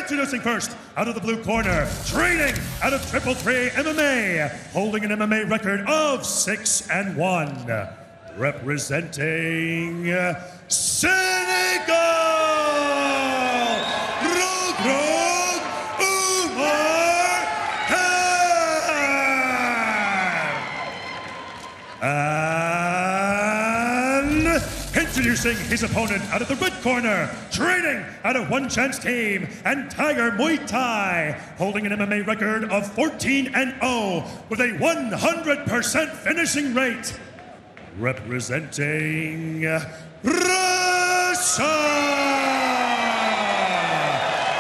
Introducing first, out of the blue corner, training out of 333 MMA, holding an MMA record of 6-1, representing Senegal, Reug Reug, Oumar Kane. And introducing his opponent out of the red corner, training out of One Chance Team and Tiger Muay Thai, holding an MMA record of 14-0 with a 100% finishing rate, representing Russia.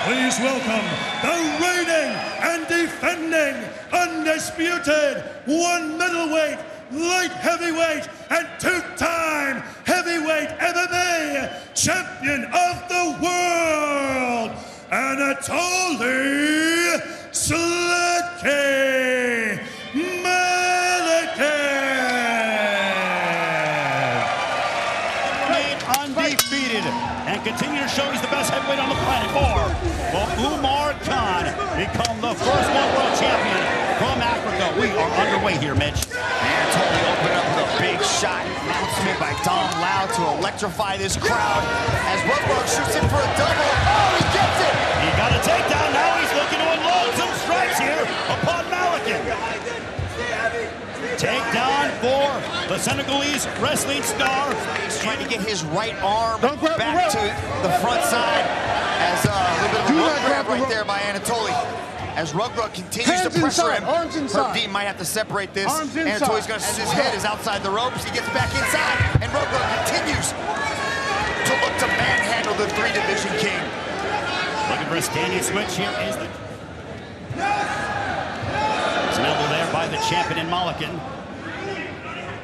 Please welcome the reigning and defending undisputed one middleweight, light heavyweight, and two-time heavyweight MMA champion of the world, Anatoly Malykhin. Undefeated and continue to show he's the best heavyweight on the planet. Or will Oumar Kane become the first world champion from Africa? We are underway here, Mitch. Anatoly opened up with a big shot, announcement by Dom Loud to electrify this crowd as Reug Reug shoots in for a double. Oh, he gets it! He got a takedown. Now he's looking to unload some strikes here upon Malykhin. Takedown for the Senegalese wrestling star. He's trying to get his right arm back to the front side as a little bit of a hook grab right there by Anatoly. As Reug Reug continues to pressure him, Herb Dean might have to separate this. Anatoly's going to, his head is outside the ropes. He gets back inside, and Reug Reug continues to look to manhandle the three-division king. Looking for a standing switch here is the... It's an elbow there by the champion in Malykhin.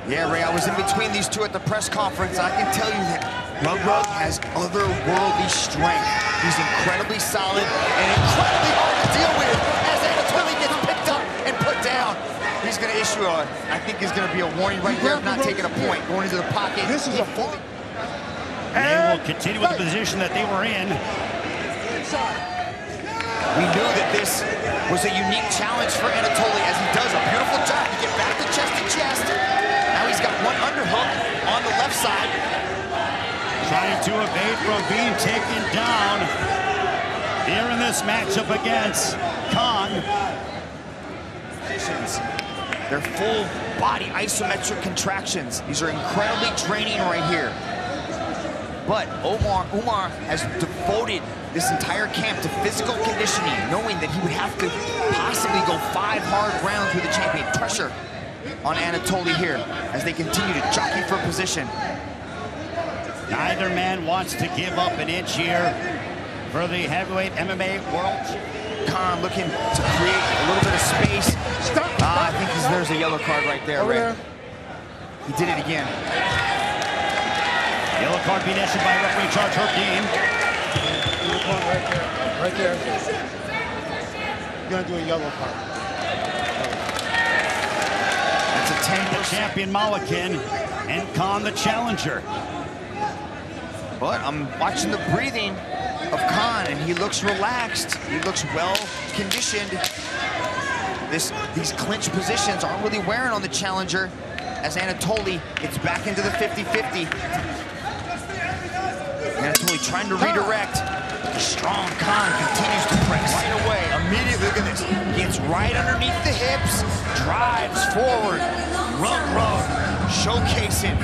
Yeah, Ray, I was in between these two at the press conference. I can tell you that Reug Reug has otherworldly strength. He's incredibly solid and incredibly hard to deal with as Anatoly gets picked up and put down. He's going to issue a, I think he's going to be a warning right there of not taking a point, going into the pocket. This is a fully... They will continue with the position that they were in. We knew that this was a unique challenge for Anatoly as he does a beautiful job to get back to chest to chest. Now he's got one underhook on the left side. Trying to evade from being taken down here in this matchup against Kane. They're full body isometric contractions. These are incredibly draining right here. But Oumar has devoted this entire camp to physical conditioning, knowing that he would have to possibly go 5 hard rounds with the champion. Pressure on Anatoly here as they continue to jockey for position. Neither man wants to give up an inch here for the heavyweight MMA world. Kane looking to create a little bit of space. I think there's a yellow card right there, Ray. He did it again. Yellow card being issued by referee in charge, Herb Dean. Right there. You're gonna do a yellow card. That's a 10. The champion Malykhin and Kane the challenger. But I'm watching the breathing of Kane, and he looks relaxed. He looks well conditioned. These clinch positions aren't really wearing on the challenger as Anatoly gets back into the 50-50. Anatoly trying to redirect. The strong Kane continues to press right away. Immediately, look at this. Gets right underneath the hips, drives forward. Reug Reug showcasing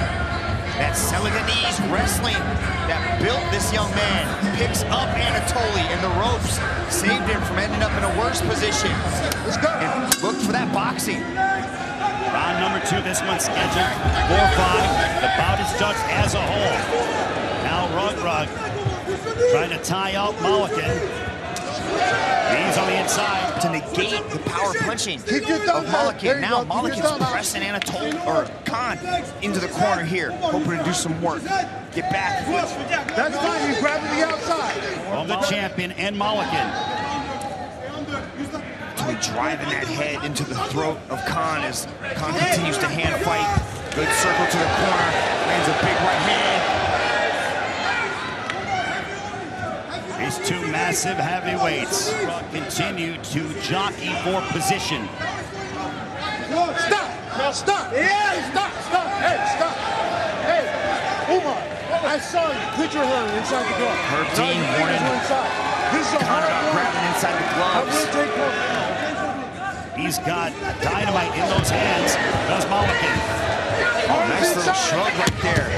that Senegalese wrestling that built this young man. Picks up Anatoly in the ropes, saved him from ending up in a worse position. Let's go. And look for that boxing. Round number 2 this one scheduled 4-5. The bout is judged as a whole. Now Reug Reug trying to tie out Malykhin. Knees on the inside. To negate the power punching of Malykhin. Now Malykhin's pressing Anatoly, or Kane, into the corner here, hoping to do some work. Get back. That's fine, you grab it the outside. From the champion and Malykhin. Really driving that head into the throat of Kane as Kane continues to hand fight. Good circle to the corner, lands a big right hand. These two massive heavyweights continue to jockey for position. Stop! Stop! Yeah! Stop! Stop! Hey, stop! Hey, Oumar, I saw you. Put your hand inside the glove. Herb Dean warning Conor about grabbing inside the gloves. I will take one. He's got dynamite in those hands. Does Malykhin. Oh, nice little shrug right there.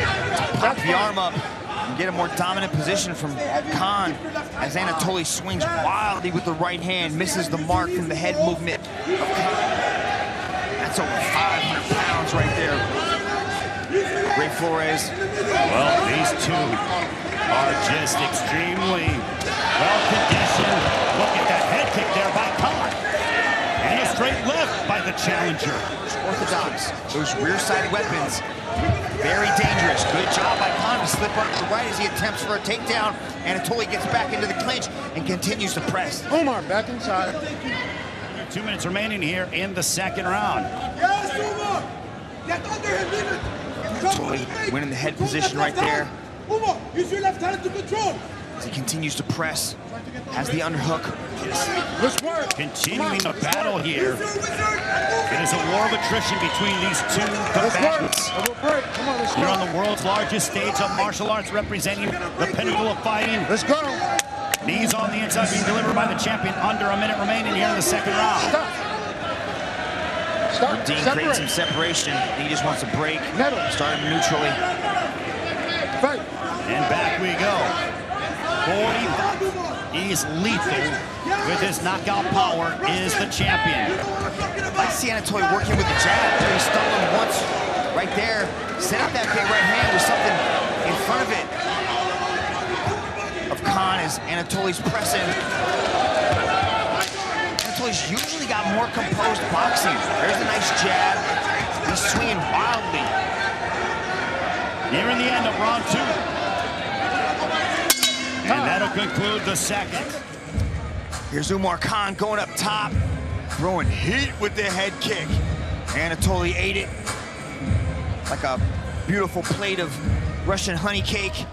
Pop the arm up and get a more dominant position from Khan as Anatoly swings wildly with the right hand, misses the mark from the head movement of Khan. That's over 500 pounds right there. Ray Flores. Well, these two are just extremely well conditioned. Look at that head kick there by Khan. And a straight left by the challenger. Orthodox. Those rear-sided weapons, very dangerous. Good job by Khan to slip up to the right as he attempts for a takedown. Anatoly gets back into the clinch and continues to press. Oumar, back inside. 2 minutes remaining here in the second round. Yes, Oumar! Get under him, leave it! Anatoly winning the head position right there. Oumar, use your left hand to control. As he continues to press, has the underhook. Let's work. Continuing the battle here. It is a war of attrition between these two combatants. Here on the world's largest stage of martial arts, representing the pinnacle of fighting. Let's go. Knees on the inside being delivered by the champion. Under a minute remaining here in the second round. Stop. Stop. Dean creates some separation. He just wants to break. Starting neutrally. Fight. And back we go. 40. He's lethal with his knockout power. Is the champion. I see Anatoly working with the jab. He stung him once right there. Set up that big right hand with something in front of it. Of Khan as Anatoly's pressing. Anatoly's usually got more composed boxing. There's a nice jab. He's swinging wildly. Here in the end of round 2. And that'll conclude the second. Here's Oumar Khan going up top, throwing heat with the head kick. Anatoly ate it like a beautiful plate of Russian honey cake.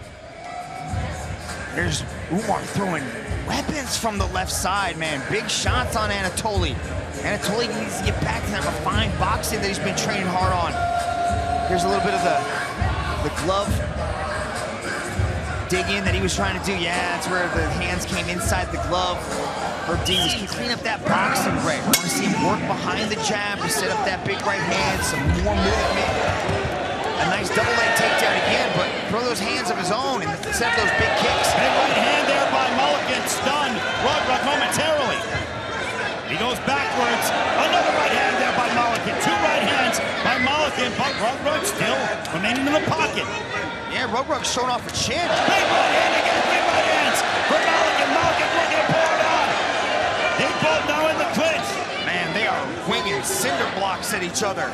There's Oumar throwing weapons from the left side, man. Big shots on Anatoly. Anatoly needs to get back to that refined boxing that he's been training hard on. Here's a little bit of the glove dig in that he was trying to do. Yeah, that's where the hands came inside the glove. Herb Dean can clean up that boxing break. I want to see him work behind the jab to set up that big right hand, some more movement. A nice double leg takedown again, but throw those hands of his own and set up those big kicks. Big right hand there by Malykhin, stunned Reug Reug momentarily. He goes backwards. Another right hand there by Malykhin. 2 right hands by Malykhin, but Reug Reug still remaining in the pocket. Yeah, Reug Reug's showing off a chin. Big right hand again, big right hands for Malykhin. Malykhin looking to pour it on. They both now in the clinch. Man, they are winging cinder blocks at each other.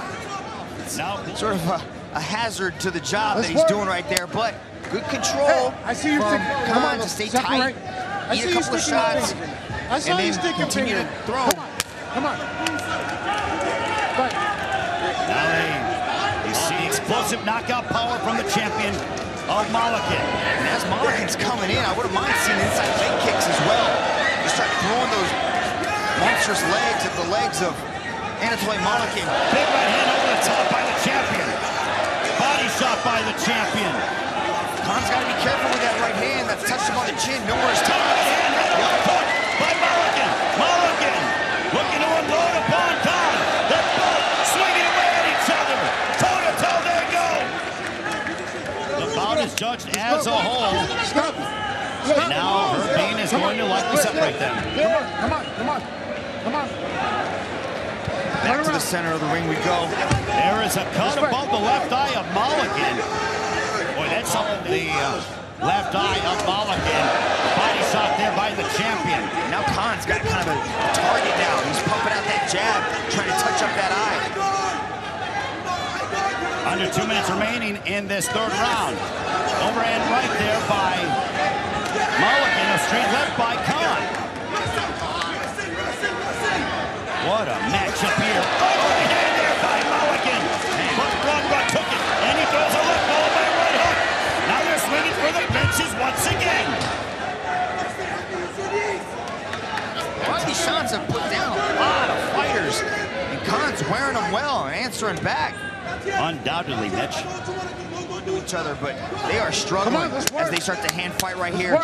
Now, Sort of a hazard to the job that he's doing right there, but good control I see you from Khan to stay tight, eat a couple of shots, I saw you and then continue to throw. Come on. Fight. now you see explosive knockout power from the champion of Malykhin. And as Malykhin's coming in, I wouldn't mind seeing inside leg kicks as well. Just start throwing those monstrous legs at the legs of Anatoly Malykhin. Big right hand over the top by the champion. Body shot by the champion. Khan's got to be careful with that right hand. That's touched him on the chin. Nowhere is Right hand, left hook by Malykhin. Malykhin looking to unload upon Khan. They're both swinging away at each other. Toe-to-toe they go. The bout is judged as a whole. Stop. Now Herb Dean is going to likely separate them. Come on. back to the center of the ring we go. There is a cut above the left eye of Malykhin. Boy, that's something, the left eye of Malykhin. Body shot there by the champion. Now Khan's got kind of a target now. He's pumping out that jab, trying to touch up that eye. Under 2 minutes remaining in this third round. Overhand right there by Malykhin. A straight left by Khan. What a matchup here. Overhand there by Malykhin. But Reug Reug took it, and he throws a left ball by right hook. Now they're swinging for the fences once again. Khans have put down a lot of fighters. And Khan's wearing them well and answering back. Undoubtedly, Mitch. To each other, but they are struggling as they start to hand fight right here.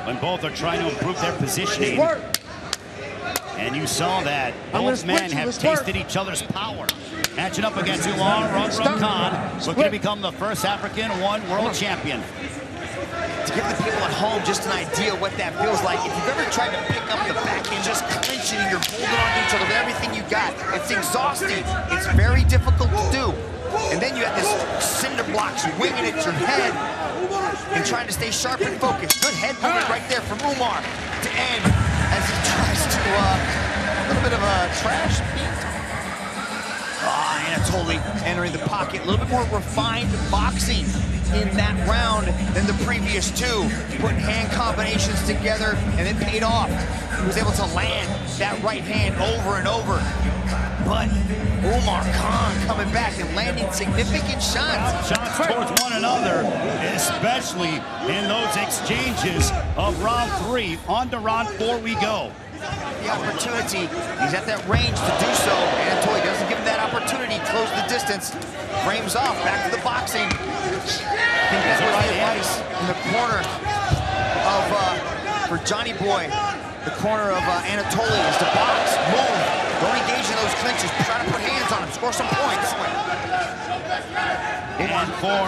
When both are trying to improve their positioning. And you saw that both men have tasted each other's power. Matching up against Oumar Kane, looking to become the first African one world champion. To give the people at home just an idea what that feels like, if you've ever tried to pick up the back and just clinch it and you're holding on to each other with everything you got, it's exhausting. It's very difficult to do. And then you have this cinder blocks winging at your head and trying to stay sharp and focused. Good head movement right there from Oumar to end as he tries to, a little bit of a trash beat. Anatoly entering the pocket. A little bit more refined boxing in that round than the previous two. Putting hand combinations together, and it paid off. He was able to land that right hand over and over. But Oumar Kane coming back and landing significant shots. Shots towards one another, especially in those exchanges of round 3. On to round 4 we go. The opportunity, he's at that range to do so. Anatoly doesn't give him that opportunity. Close the distance, frames off, back to the boxing. I think that's the right advice in the corner of, for Johnny Boy, the corner of Anatoly is to box, move. Don't engage in those clinches. Try to put hands on him. Score some points. And for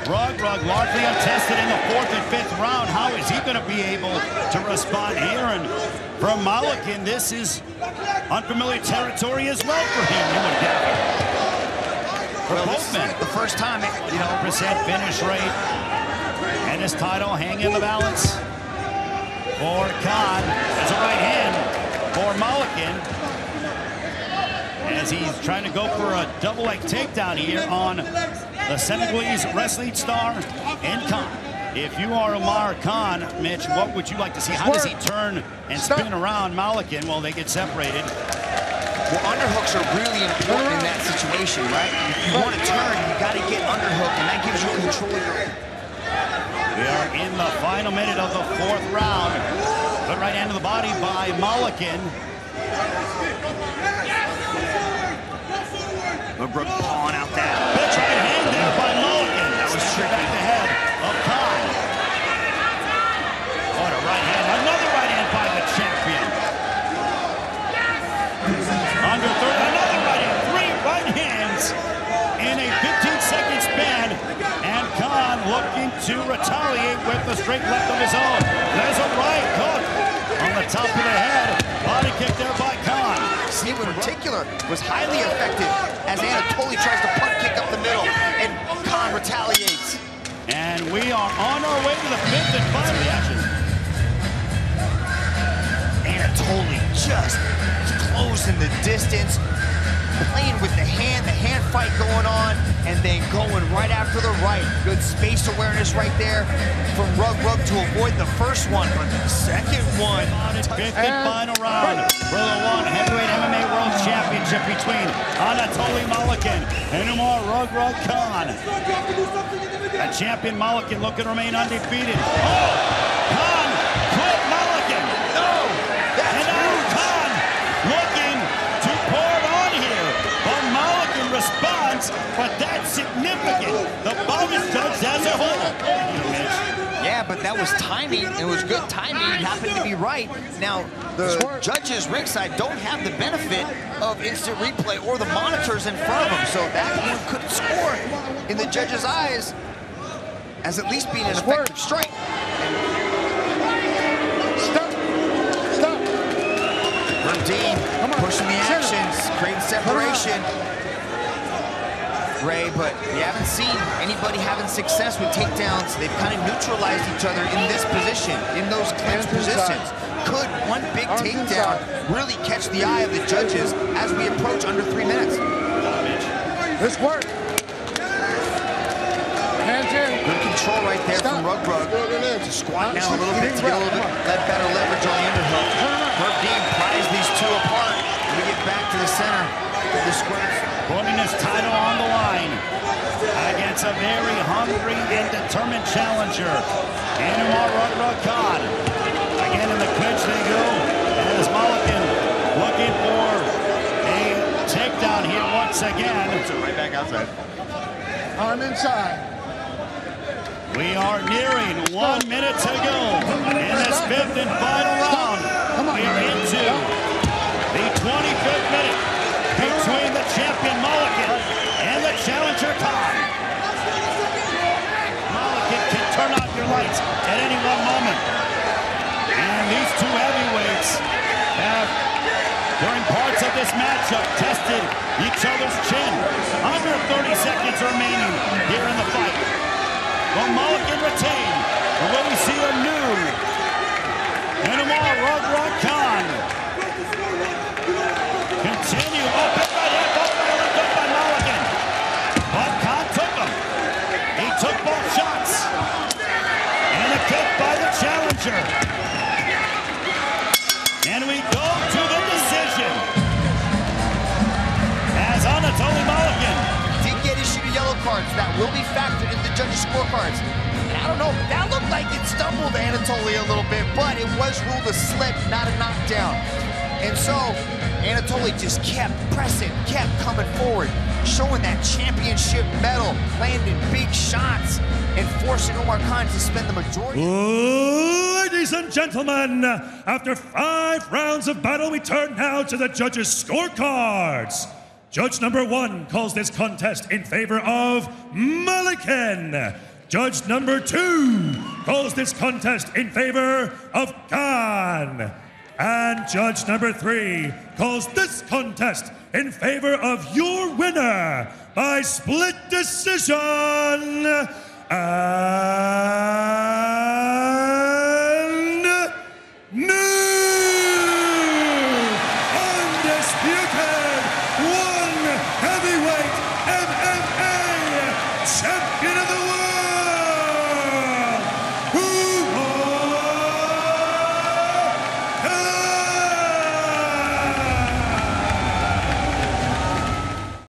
Reug Reug, largely untested in the 4th and 5th round. How is he going to be able to respond here? And from Malykhin, this is unfamiliar territory as well for him. For both men. The first time, you know, percent finish rate. And his title hanging in the balance. For Khan, that's a right hand for Malykhin, as he's trying to go for a double leg takedown here on the Senegalese wrestling star and Khan. If you are Oumar Kane, Mitch, what would you like to see? How does he turn and spin around Malykhin while they get separated? Well, underhooks are really important in that situation, right? If you want to turn, you got to get underhook, and that gives you control of your... We are in the final minute of the 4th round. Good right hand to the body by Malykhin. Reug Reug pawing out that. Good right hand there by Malykhin. That was tricky. Back the head of Kane. What a right hand. Another right hand by the champion. Under 30, another right hand. 3 right hands in a 15-second span. And Kane looking to retaliate with the straight left of his own. There's a right hook on the top of the head. Body kick there by Kane. See, in particular, was highly effective as Anatoly tries to punt kick up the middle, and Kane retaliates. And we are on our way to the 5th and final action. Anatoly just closing the distance, playing with the hand fight going on, and then going right after the right. Good space awareness right there from Reug Reug to avoid the first one, but the second one. 5th and final round for the heavyweight MMA World Championship between Anatoly Malykhin and Oumar Reug Kane. The champion Malykhin looking to remain undefeated. Oh! Kane put Malykhin. No! And now Kane looking to pour it on here. But Malykhin responds, but that's significant. The bout is judged as a whole. Yeah, but that was timing. It was good timing. It happened to be right. Now, the judges ringside don't have the benefit of instant replay or the monitors in front of them, so that one could score in the judges' eyes as at least being an effective strike. Stop. Dean pushing the actions, creating separation. Ray, but we haven't seen anybody having success with takedowns. They've kind of neutralized each other in this position, in those clinch positions. Could one big takedown really catch the eye of the judges as we approach under 3 minutes? This work. Hands in. Good control right there from Reug Reug. To squat down a little bit to get a little bit better leverage on the underhook. Dean plies these two apart. We get back to the center of the square. Putting his title on the line against a very hungry and determined challenger, Oumar Reug Kane. Again in the clinch they go, Fed. Arm inside. We are nearing 1 minute to go in this fifth and final round. We are into the 25th minute between the champion Malykhin and the challenger Kane. Malykhin can turn off your lights at any one moment. And these two heavyweights have, during parts of this matchup, tested each other's chin. Under 30 seconds remaining here in the fight. Will Malykhin retain, or will we see a new Oumar Kane continue? Oh, big right hand, both really good by Malykhin. But Kane took him. He took both shots. And a kick by the challenger. And we go to the decision. As Anatoly Malykhin did get issued yellow cards that will be factored into the judges' scorecards. And I don't know, that looked like it stumbled Anatoly a little bit, but it was ruled a slip, not a knockdown. And so Anatoly just kept pressing, kept coming forward, showing that championship medal, landing big shots, and forcing Oumar Kane to spend the majority. Ladies and gentlemen, after 5 rounds of battle, we turn now to the judges' scorecards. Judge number 1 calls this contest in favor of Malykhin. Judge number 2 calls this contest in favor of Kane. And judge number 3 calls this contest in favor of your winner by split decision.